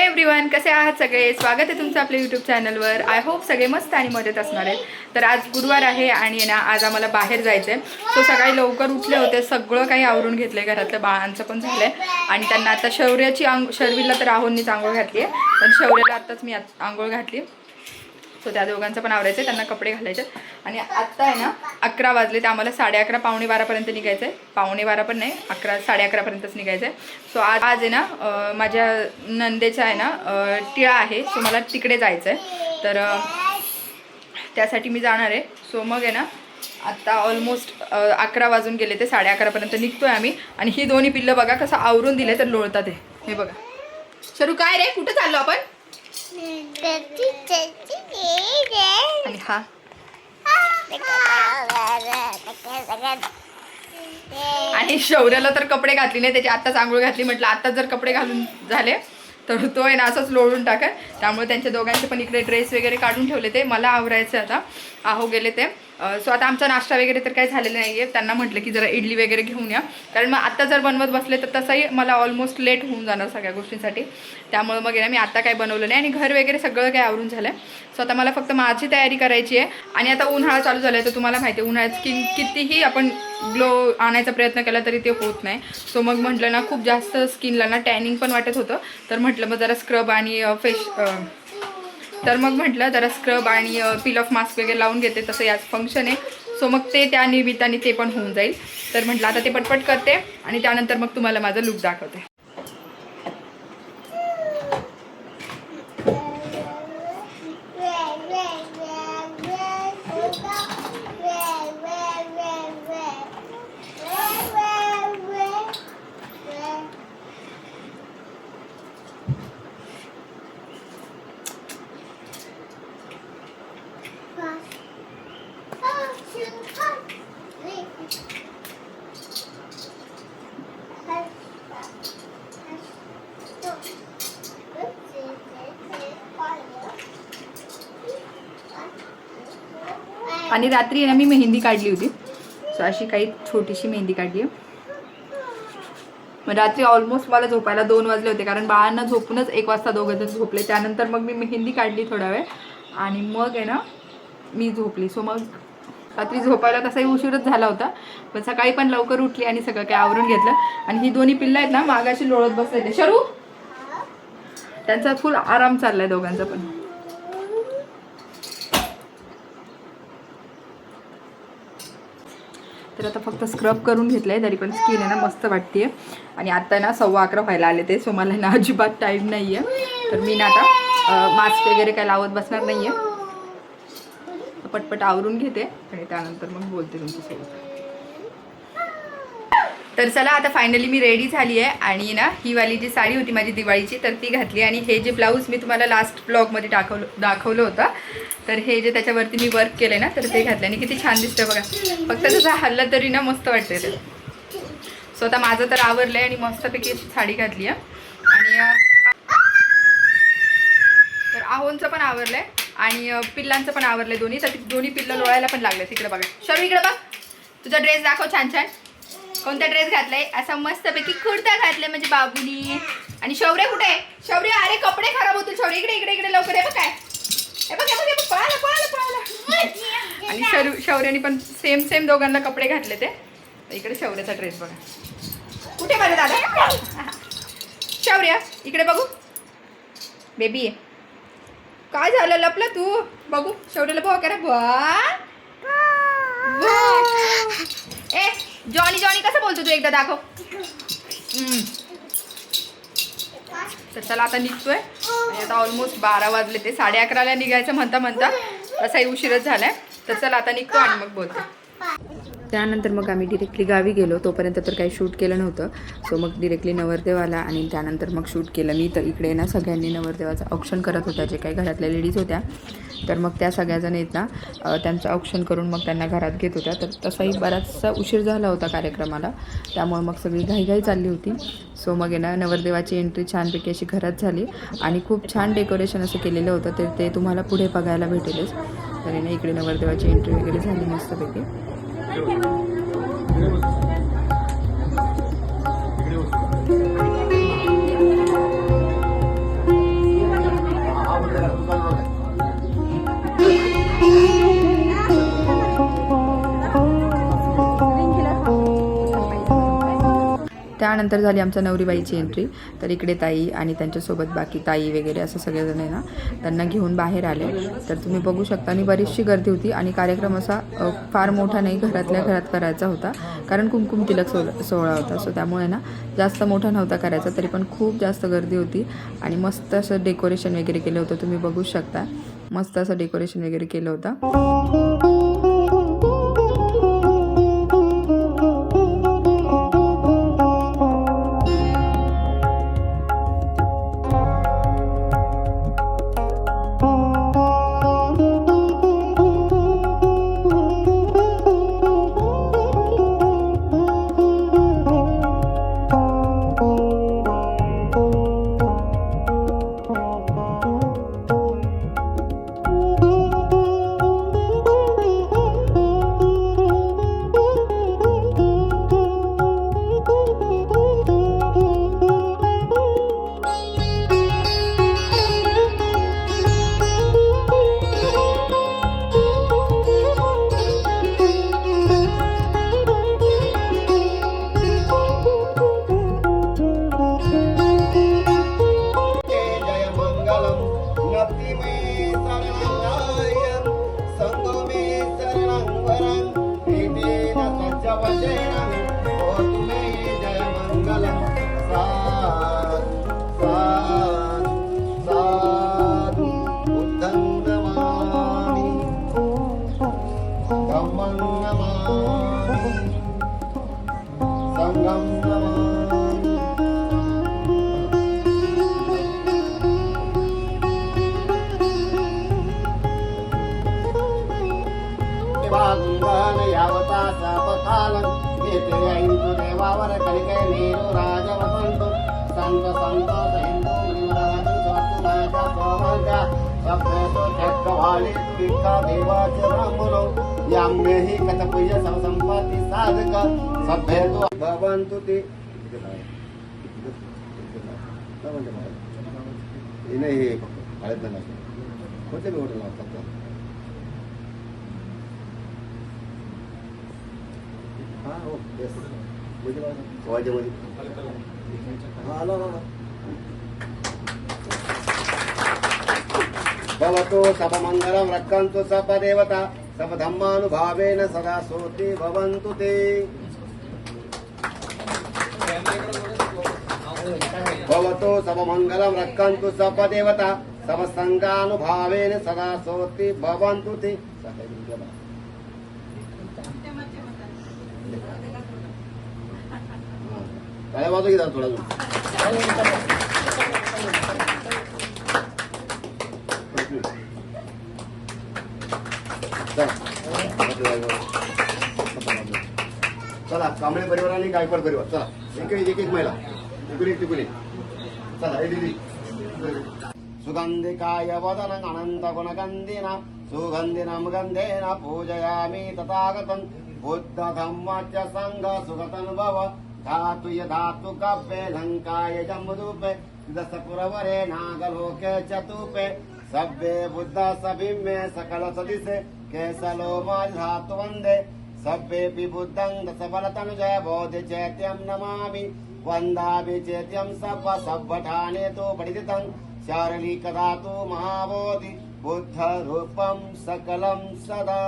Everyone, कसे आहात सगळे? स्वागत आहे तुमचं आपल्या यूट्यूब चॅनलवर. आय होप सगळे मस्त आणि मजेत असणार आहेत. तर आज गुरुवार आहे आणि ना आज आम्हाला बाहेर जायचं आहे. सो सकाळी लवकर उठले होते, सगळं काही आवरून घेतलं आहे, घरातलं बाळांचं पण झालं आहे. आणि त्यांना आता शर्वीला तर राहुलनीच आंघोळ घातली आहे, पण शौर्याला आत्ताच मी आंघोळ घातली. सो त्या दोघांचं पण आवरायचं आहे, त्यांना कपडे घालायचे. आणि आत्ता आहे ना 11 वाजले, तर आम्हाला 11:30 पावणे 12पर्यंत निघायचं आहे. पावणे 12 पण नाही, 11 11:30पर्यंतच निघायचं आहे. सो आज आहे ना माझ्या नंदेचा आहे ना टिळा आहे, सो मला तिकडे जायचं आहे. तर त्यासाठी मी जाणार आहे. सो मग आहे ना आत्ता ऑलमोस्ट 11 वाजून गेले, ते 11:30पर्यंत निघतो आहे आम्ही. आणि ही दोन्ही पिल्लं बघा कसं आवरून दिले तर लोळतात आहे. हे बघा. शरू काय रे, कुठं चाललो आपण? आणि हा आणि शौर्याला तर कपडे घातले नाही, त्याची आत्ताच आंघोळ घातली. म्हटलं आत्ताच जर कपडे घालून झाले तर तो आहे ना असंच लोळून टाकेल. त्यामुळे त्यांच्या दोघांचे पण इकडे ड्रेस वगैरे काढून ठेवले, ते मला आवरायचे आता. आहो गेले ते. सो आता आमचा नाश्ता वगैरे तर काही झालेलं नाही आहे. त्यांना म्हटलं की जरा इडली वगैरे घेऊन या, कारण मग आत्ता जर बनवत बसले तर तसंही मला ऑलमोस्ट लेट होऊन जाणार सगळ्या गोष्टींसाठी. त्यामुळे मग आहे ना मी आता काही बनवलं नाही आणि घर वगैरे सगळं काही आवरून झालं आहे. सो आता मला फक्त माझी तयारी करायची आहे. आणि आता उन्हाळा चालू झाला आहे, तर तुम्हाला माहिती आहे उन्हाळ्यात स्किन कितीही आपण ग्लो आणायचा प्रयत्न केला तरी ते होत नाही. सो मग म्हटलं ना खूप जास्त स्किनला ना टॅनिंग पण वाटत होतं, तर म्हटलं मग जरा स्क्रब आणि जरा स्क्रब आणि पील ऑफ मास्क वगैरे लावून घेते. तसं याच फंक्शन आहे, सो मग ते त्या निमित्ताने ते पण होऊन जाईल. तर म्हटलं आता ते पटपट करते आणि त्यानंतर मग तुम्हाला माझा लुक दाखवते. आणि रात्री ना मी मेहंदी काढली होती. सो अशी काही छोटीशी मेहंदी काढली आहे. मग रात्री ऑलमोस्ट मला झोपायला 2 वाजले होते, कारण बाळांना झोपूनच 1 वाजता दोघंजण झोपले. त्यानंतर मग मी मेहंदी काढली थोडा वेळ आणि मग आहे ना मी झोपली. सो मग रात्री झोपायला तसाही उशीरच झाला होता, पण सकाळी पण लवकर उठली आणि सगळं काय आवरून घेतलं. आणि ही दोन्ही पिल्लं आहेत ना मागाशी लोळत बसले. शरू त्यांचा फुल आराम चाललाय दोघांचा पण. तर आता फक्त स्क्रब करून घेतलं आहे, तरी पण स्किन आहे ना मस्त वाटते. आणि आता ना 11:15 व्हायला आले ते. सो मला ना अजिबात टाईम नाही आहे, तर मी ना आता मास्क वगैरे काय लावत बसणार नाही आहे. पटपट आवरून घेते आणि त्यानंतर मग बोलते तुमच्यासोबत. तर चला आता फायनली मी रेडी झाली आहे. आणि ना ही वाली जी साडी होती माझी दिवाळीची, तर ती घातली. आणि हे जे ब्लाऊज मी तुम्हाला लास्ट ब्लॉगमध्ये दाखवलं होतं, तर हे जे त्याच्यावरती मी वर्क केलं आहे ना, तर ते घातलं. आणि किती छान दिसतं बघा. फक्त जसं हल्लं तरी ना मस्त वाटते ते. सो आता माझं तर आवरलं आहे आणि मस्तपैकी साडी घातली आहे. आणि तर आहोंचं पण आवरलं आहे आणि पिल्लांचं पण आवरलं आहे दोन्ही. तर दोन्ही पिल्लं लोळायला पण लागले. तिकडे बघा. शर्वी इकडे बघ, तुझा ड्रेस दाखव छान छान. कोणता ड्रेस घातलाय? असा मस्तपैकी कुर्ता घातलाय म्हणजे बाबूनी. आणि शौर्य कुठे आहे? शौर्य, अरे कपडे खराब होतील. शौर्य इकडे इकडे इकडे लवकर. आहे बघ काय, हे बघ हे बघ हे बघ, पळाला. आणि शौर्याने पण सेम दोघांना कपडे घातले ते. इकडे शौर्याचा ड्रेस बघा. कुठे माझा दादा? शौर्य इकडे बघू. बेबी आहे. काय झालं, लपला तू? बघू शौर्याला बघ करा. ए जॉनी जॉनी कसं बोलतो तू, एकदा दाखव. तर चला आता निघतोय. आणि आता ऑलमोस्ट 12 वाजले, ते 11:30ला निघायचं म्हणता असाही उशीरच झालाय. तर चला आता निघतो आणि मग बोलतो. त्यानंतर मग आम्ही डिरेक्टली गावी गेलो. तोपर्यंत तर काही शूट केलं नव्हतं. सो मग डिरेक्टली नवरदेव आला आणि त्यानंतर मग शूट केलं मी. तर इकडे ना सगळ्यांनी नवरदेवाचं औक्षण करत होत्या, जे काही घरातल्या लेडीज होत्या. तर मग त्या सगळ्याजण आहेत ना त्यांचं औक्षण करून मग त्यांना घरात घेत होत्या. तर तसाही बराचसा उशीर झाला होता कार्यक्रमाला, त्यामुळे मग सगळी घाईघाई चालली होती. सो मग आहे ना नवरदेवाची एंट्री छानपैकी अशी घरात झाली आणि खूप छान डेकोरेशन असं केलेलं होतं. तर ते तुम्हाला पुढे बघायला भेटेलच. तर ना इकडे नवरदेवाची एंट्री वगैरे झाली मस्तपैकी. त्यानंतर झाली आमच्या नवरीबाईची एंट्री. तर इकडे ताई आणि त्यांच्यासोबत बाकी ताई वगैरे असं सगळेजण आहे ना त्यांना घेऊन बाहेर आले. तर तुम्ही बघू शकता आणि बरीचशी गर्दी होती आणि कार्यक्रम असा फार मोठा नाही, घरातल्या घरात करायचा होता कारण कुमकुम तिलक सोहळा होता. सो त्यामुळे ना जास्त मोठा नव्हता करायचा, तरी पण खूप जास्त गर्दी होती आणि मस्त असं डेकोरेशन वगैरे केलं होतं. तुम्ही बघू शकता मस्त असं डेकोरेशन वगैरे केलं होतं. याम्यहि कथपुय संपत्ति साधक सभ्यतो भवन्तु ते नाही हळद नाही कोणते बी हॉटेल लावतात हा हो येस मध्ये हा आलो भवतो सबमङ्गलं रक्षन्तु सबदेवता सबधम्मानुभावेन सदा सोति भवन्तु ते भवतो सबमङ्गलं रक्षन्तु सबदेवता सबसङ्गानुभावेन सदा सोति भवन्तु ते काय वाजो की थोडा चला कांबळे परिवार आणि गायकवाड परिवार चला एक महिला टिकुली चला दीदी सुगंधिकाय वदन अनंत गुणगंधिना सुगंधिनम गंधेन पूजयामि तथागतं बुद्ध धम्मच संघ सुगतं भव धातु यधातु कव्ये लंकाय जम्बूपे दशपुरवरे नागलोके चतुपे सभ्ये बुद्ध सभिम्मे सकल सदिसे केसलो धातु वंदे सभ्येऽपि बुद्धं दशबलतनुजय बोधि चैत्यं नमामि वन्दामि चैत्यं सब्बठाने तु पठितं शारलीकदातु महाबोधि बुद्धरूपं सकलं सदा.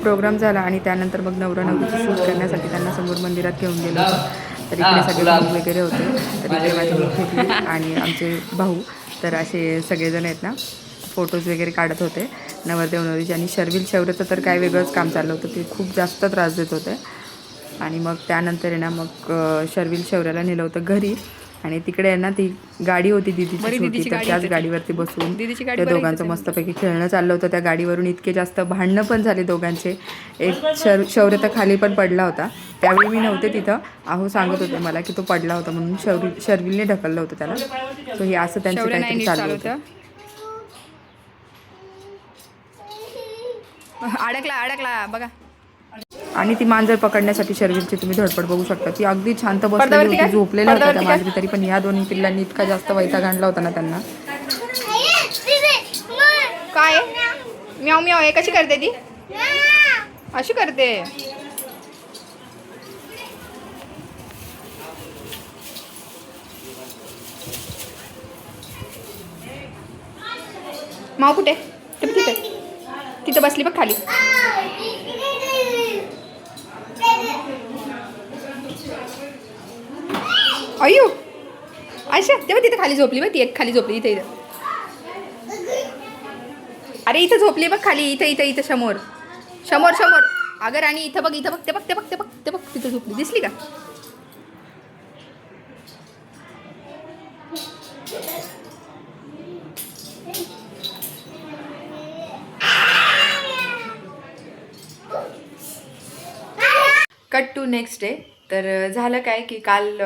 प्रोग्राम झाला आणि त्यानंतर मग नवरा नवरीची शूट करण्यासाठी त्यांना समोर मंदिरात घेऊन गेलो होतो. तर इकडे सगळे भाऊ वगैरे होते. तर इकडे माझी मोठी आणि आमचे भाऊ तर असे सगळेजण आहेत ना फोटोज वगैरे काढत होते नवरदेव नवरीचे. आणि शर्विल शौर्याचं तर काय वेगळंच काम चाललं होतं, ते खूप जास्त त्रास देत होते. आणि मग त्यानंतर आहे ना मग शर्विल शौर्याला नेलं होतं घरी आणि तिकडे आहे ना ती गाडी होती दीदीची, तर त्याच गाडीवरती बसून त्या दोघांचं मस्तपैकी खेळणं चाललं होतं. त्या गाडीवरून इतके जास्त भांडणं पण झाले दोघांचे. एक शौर्य तर खाली पण पडला होता. त्यावेळी मी नव्हते तिथं, आहो सांगत होते मला की तो पडला होता म्हणून शर्विलने ढकललं होतं त्याला. तो हे असं त्यांचं काहीतरी चाललं होतं. अडकला बघा. आणि ती मांजर पकडण्यासाठी शर्विलची तुम्ही धडपड बघू शकता. ती अगदी शांत बसलेली होती, झोपलेल्या होत्या त्या मांजरी, तरी पण या दोन्ही पिल्लांनी इतका जास्त वैताग आणला होता ना त्यांना. काय म्याव म्याव आहे कशी करते ती, अशी करते. माऊ कुठे? ते बघ तिथे, तिथं बसली बघ खाली. अय्यो अच्छा तेव्हा तिथे खाली झोपली बघ, ती एक खाली झोपली इथे इथं. अरे इथं झोपली बघ खाली, इथं इथं इथं समोर समोर समोर. अगं राणी इथं बघ, इथं बघ, ते बघ ते बघ ते बघ ते बघ, तिथं झोपली, दिसली का? Cut to next day. तर झालं काय की काल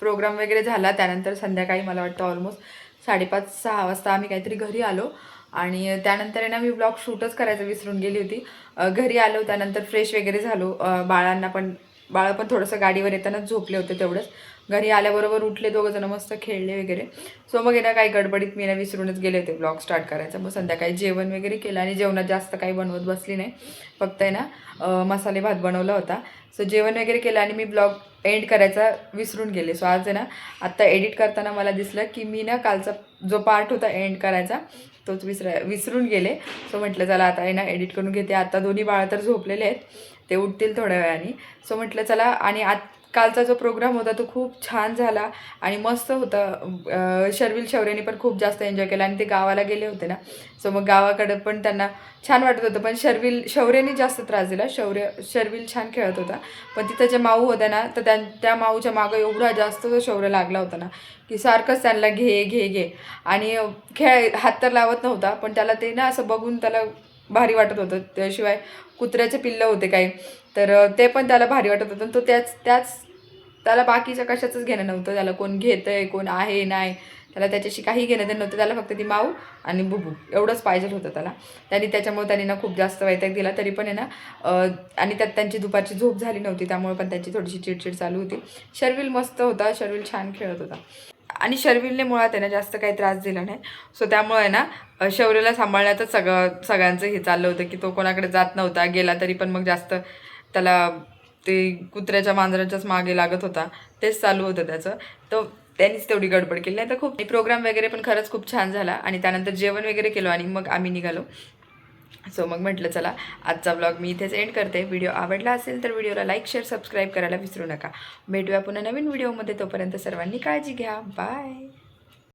प्रोग्राम वगैरे झाला, त्यानंतर संध्याकाळी मला वाटतं ऑलमोस्ट 5:30-6 वाजता आम्ही काहीतरी घरी आलो. आणि त्यानंतर आहे ना मी ब्लॉग शूटच करायचं विसरून गेली होती. घरी आलो, त्यानंतर फ्रेश वगैरे झालो. बाळं पण थोडंसं गाडीवर येतानाच झोपले होते तेवढंच. घरी आल्याबरोबर उठले दोघंजण, मस्त खेळले वगैरे. सो मग आहे ना काही गडबडीत मी ना विसरूनच गेले होते ब्लॉग स्टार्ट करायचं. मग संध्याकाळी जेवण वगैरे केलं आणि जेवणात जास्त काही बनवत बसली नाही, फक्त आहे ना मसाले भात बनवला होता. सो जेवण वगैरे केलं आणि मी ब्लॉग एंड करायचा विसरून गेले. सो आज आहे ना आत्ता एडिट करताना मला दिसलं की मी ना कालचा जो पार्ट होता एंड करायचा तोच विसरून गेले. सो म्हटलं चला आता आहे ना एडिट करून घेते. आता दोन्ही बाळं तर झोपलेले आहेत, ते उठतील थोड्या वेळाने. सो म्हटलं चला. आणि कालचा जो प्रोग्राम होता तो खूप छान झाला आणि मस्त होता. शर्विल शौर्यने पण खूप जास्त एन्जॉय केला आणि ते गावाला गेले होते ना, सो मग गावाकडं पण त्यांना छान वाटत होतं. पण शौर्यने जास्त त्रास दिला. शर्विल छान खेळत होता, पण तिथं जे माऊ होत्या ना तर त्या माऊच्या मागं एवढा जास्त शौर्य लागला होता ना की सारखंच त्यांना घे घे घे. आणि हात तर लावत नव्हता, पण त्याला ते ना असं बघून त्याला भारी वाटत होतं. त्याशिवाय कुत्र्याचे पिल्लं होते काही, तर ते पण त्याला भारी वाटत होतं. तो त्याला बाकीच्या कशाचंच घेणं नव्हतं. त्याला कोण घेतंय कोण आहे नाही, त्याला त्याच्याशी काही घेणं देणं नव्हतं. त्याला फक्त ती माऊ आणि बुबू एवढंच पाहिजे होतं त्याला. त्याच्यामुळे त्यांनी ना खूप जास्त वैताग दिला. तरी पण आहे ना आणि त्यात त्यांची दुपारची झोप झाली नव्हती, त्यामुळे पण त्यांची थोडीशी चिडचिड चालू होती. शर्विल मस्त होता, शर्विल छान खेळत होता आणि शर्विलने मुळात आहे ना जास्त काही त्रास दिला नाही. सो त्यामुळे आहे ना शौर्यला सांभाळण्यातच सगळ्यांचं हे चाललं होतं की तो कोणाकडे जात नव्हता. गेला तरी पण मग जास्त त्याला ते कुत्र्याच्या मांजराच्याच मागे लागत होता, तेच चालू होतं त्याचं. तर त्यांनीच तेवढी गडबड केली. नाही तर खूप प्रोग्राम वगैरे पण खरंच खूप छान झाला. आणि त्यानंतर जेवण वगैरे केलं आणि मग आम्ही निघालो. सो मग म्हटलं चला आजचा ब्लॉग मी इथेच एंड करते. व्हिडिओ आवडला असेल तर व्हिडिओला लाईक शेअर सबस्क्राईब करायला विसरू नका. भेटूया पुन्हा नवीन व्हिडिओमध्ये. तोपर्यंत सर्वांनी काळजी घ्या. बाय.